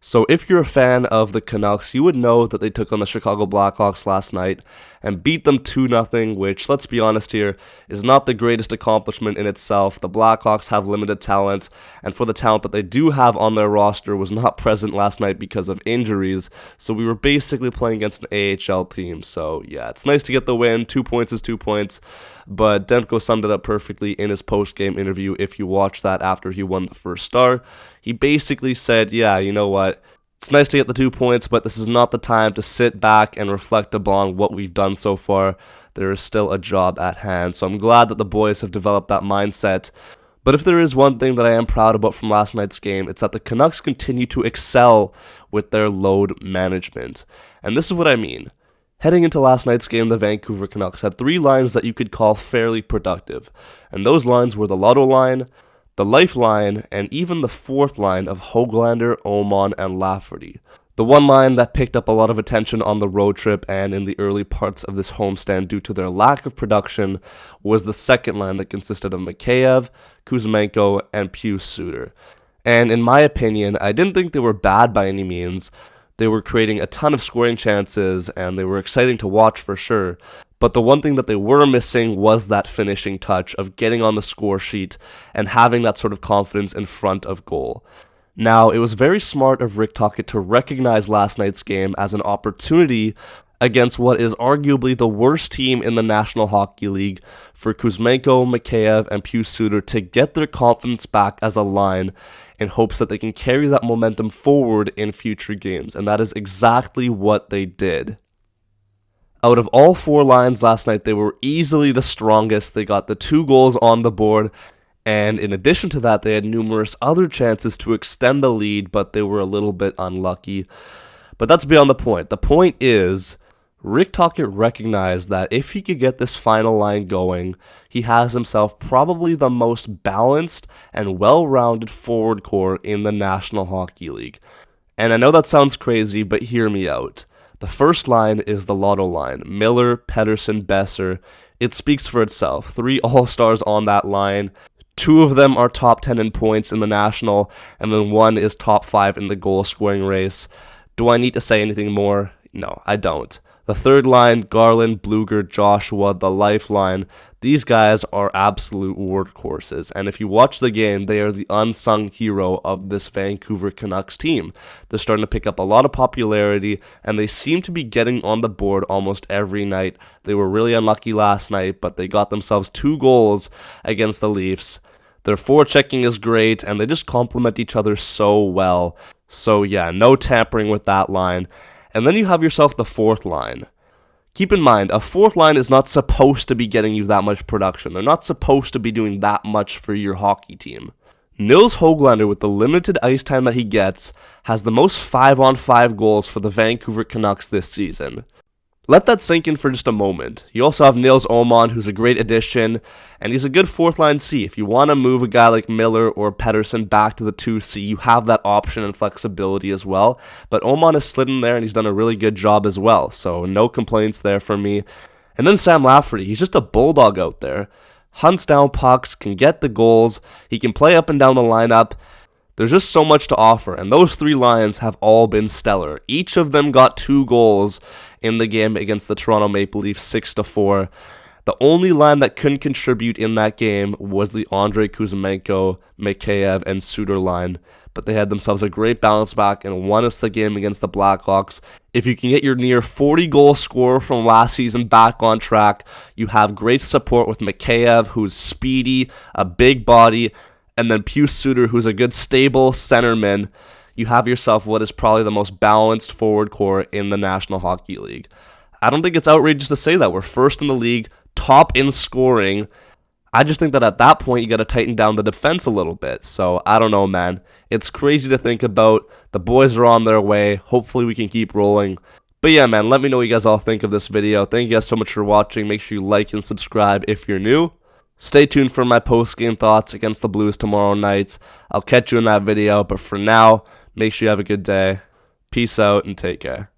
So if you're a fan of the Canucks, you would know that they took on the Chicago Blackhawks last night and beat them 2-0, which, let's be honest here, is not the greatest accomplishment in itself. The Blackhawks have limited talent, and for the talent that they do have on their roster was not present last night because of injuries, so we were basically playing against an AHL team. So yeah, it's nice to get the win. 2 points is 2 points, but Demko summed it up perfectly in his post-game interview. If you watch that after he won the first star, he basically said, yeah, you know what? It's nice to get the 2 points, but this is not the time to sit back and reflect upon what we've done so far. There is still a job at hand, so I'm glad that the boys have developed that mindset. But if there is one thing that I am proud about from last night's game, it's that the Canucks continue to excel with their load management. And this is what I mean. Heading into last night's game, the Vancouver Canucks had 3 lines that you could call fairly productive. And those lines were the Lotto line, the Lifeline, and even the 4th line of Höglander, Åman, and Lafferty. The one line that picked up a lot of attention on the road trip and in the early parts of this homestand due to their lack of production was the second line that consisted of Mikheyev, Kuzmenko, and Suter. And in my opinion, I didn't think they were bad by any means. They were creating a ton of scoring chances, and they were exciting to watch for sure. But the one thing that they were missing was that finishing touch of getting on the score sheet and having that sort of confidence in front of goal. Now, it was very smart of Rick Tocchet to recognize last night's game as an opportunity against what is arguably the worst team in the National Hockey League for Kuzmenko, Mikheyev, and Suter to get their confidence back as a line in hopes that they can carry that momentum forward in future games, and that is exactly what they did. Out of all 4 lines last night, they were easily the strongest. They got the 2 goals on the board, and in addition to that, they had numerous other chances to extend the lead, but they were a little bit unlucky. But that's beyond the point. The point is, Rick Tocchet recognized that if he could get this final line going, he has himself probably the most balanced and well-rounded forward core in the National Hockey League. And I know that sounds crazy, but hear me out. The first line is the Lotto line. Miller, Pettersson, Boeser. It speaks for itself. 3 all-stars on that line. 2 of them are top 10 in points in the National, and then 1 is top 5 in the goal-scoring race. Do I need to say anything more? No, I don't. The third line, Garland, Blueger, Joshua, the Lifeline, these guys are absolute workhorses, and if you watch the game, they are the unsung hero of this Vancouver Canucks team. They're starting to pick up a lot of popularity, and they seem to be getting on the board almost every night. They were really unlucky last night, but they got themselves 2 goals against the Leafs. Their forechecking is great, and they just complement each other so well. So yeah, no tampering with that line. And then you have yourself the 4th line. Keep in mind, a 4th line is not supposed to be getting you that much production. They're not supposed to be doing that much for your hockey team. Nils Höglander, with the limited ice time that he gets, has the most 5-on-5 goals for the Vancouver Canucks this season. Let that sink in for just a moment. You also have Nils Åman, who's a great addition, and he's a good 4th line C. If you want to move a guy like Miller or Pettersson back to the 2C, you have that option and flexibility as well. But Åman has slid in there, and he's done a really good job as well, so no complaints there for me. And then Sam Lafferty, he's just a bulldog out there. Hunts down pucks, can get the goals, he can play up and down the lineup. There's just so much to offer, and those 3 lines have all been stellar. Each of them got 2 goals in the game against the Toronto Maple Leafs 6-4. The only line that couldn't contribute in that game was the Andrei Kuzmenko, Mikheyev, and Suter line, but they had themselves a great bounce back and won us the game against the Blackhawks. If you can get your near 40-goal scorer from last season back on track, you have great support with Mikheyev, who's speedy, a big body, and then Suter, who's a good stable centerman. You have yourself what is probably the most balanced forward core in the National Hockey League. I don't think it's outrageous to say that. We're first in the league, top in scoring. I just think that at that point, you got to tighten down the defense a little bit. So, I don't know, man. It's crazy to think about. The boys are on their way. Hopefully, we can keep rolling. But yeah, man, let me know what you guys all think of this video. Thank you guys so much for watching. Make sure you like and subscribe if you're new. Stay tuned for my post-game thoughts against the Blues tomorrow night. I'll catch you in that video, but for now, make sure you have a good day. Peace out and take care.